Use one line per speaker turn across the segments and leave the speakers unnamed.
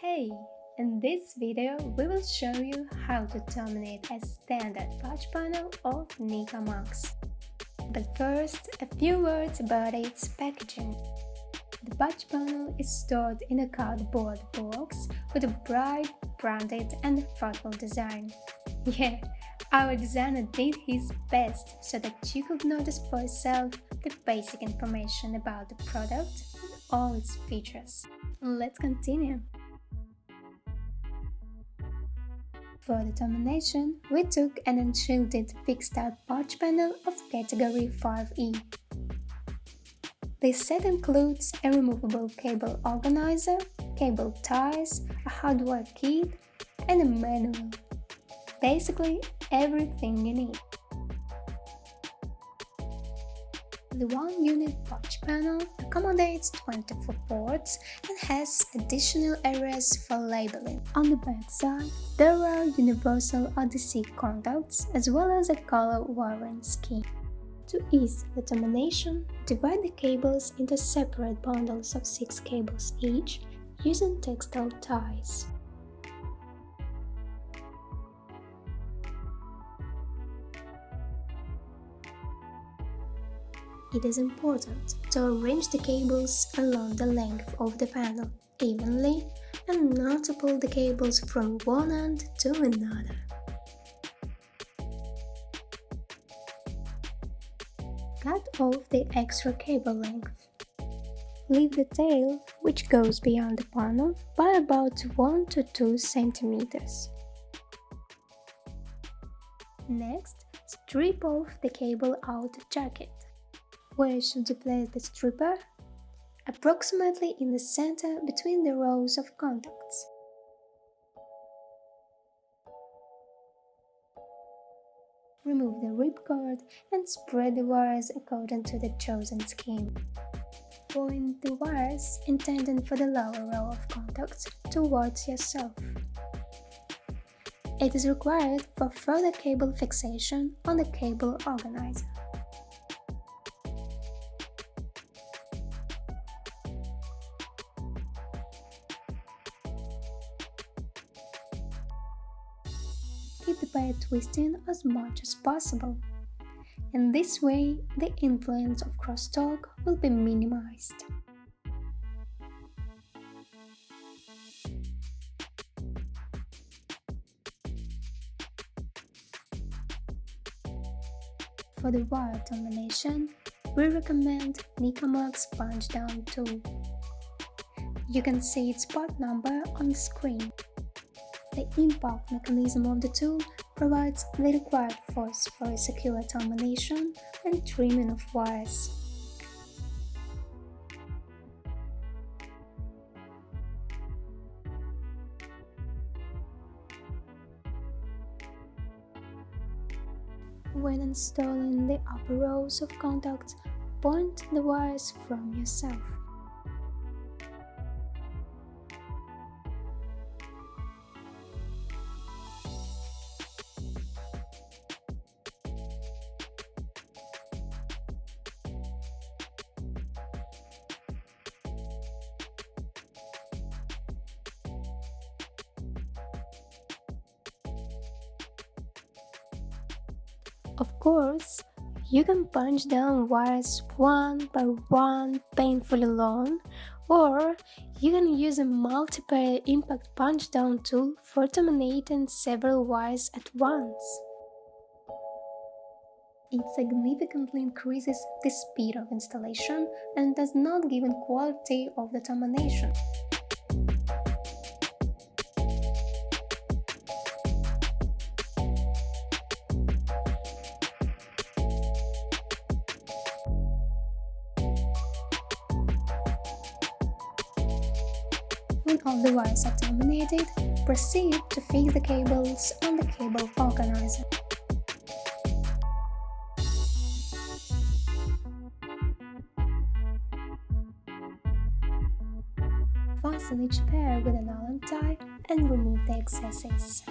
Hey! In this video, we will show you how to terminate a standard patch panel of NIKOMAX. But first, a few words about its packaging. The patch panel is stored in a cardboard box with a bright, branded and thoughtful design. Yeah, our designer did his best so that you could notice for yourself the basic information about the product and all its features. Let's continue. For the termination, we took an unshielded fixed-type patch panel of category 5E. This set includes a removable cable organizer, cable ties, a hardware kit, and a manual. Basically, everything you need. The one-unit patch panel accommodates 24 ports and has additional areas for labeling. On the back side, there are universal ODC contacts as well as a color wiring scheme. To ease the termination, divide the cables into separate bundles of 6 cables each using textile ties. It is important to arrange the cables along the length of the panel evenly and not to pull the cables from one end to another. Cut off the extra cable length. Leave the tail, which goes beyond the panel, by about 1 to 2 centimeters. Next, strip off the cable out jacket. Where should you place the stripper? Approximately in the center between the rows of contacts. Remove the ripcord and spread the wires according to the chosen scheme. Point the wires intended for the lower row of contacts towards yourself. It is required for further cable fixation on the cable organizer. Keep the pair twisting as much as possible. In this way, the influence of crosstalk will be minimized. For the wire termination, we recommend NIKOMAX punch down tool. You can see its part number on the screen. The impact mechanism of the tool provides the required force for a secure termination and trimming of wires. When installing the upper rows of contacts, point the wires from yourself. Of course, you can punch down wires one by one painfully long, or you can use a multi-pair impact punch down tool for terminating several wires at once. It significantly increases the speed of installation and does not give quality of the termination. When all the wires are terminated, proceed to fix the cables on the cable organizer. Fasten each pair with an Allen tie and remove the excesses.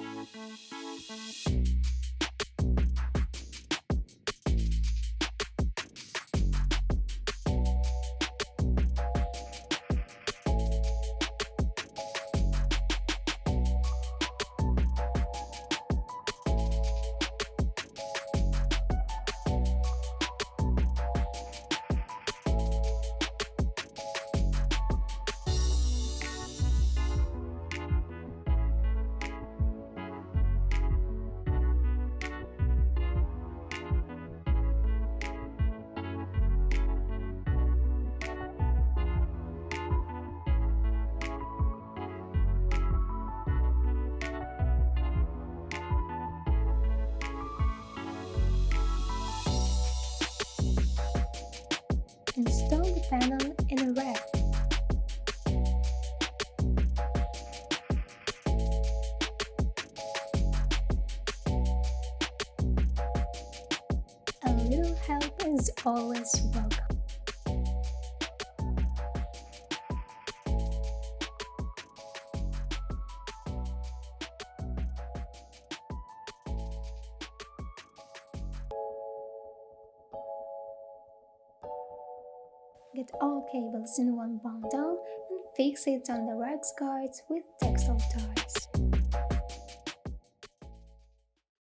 always welcome. Get all cables in one bundle and fix it on the RX cards with textile ties.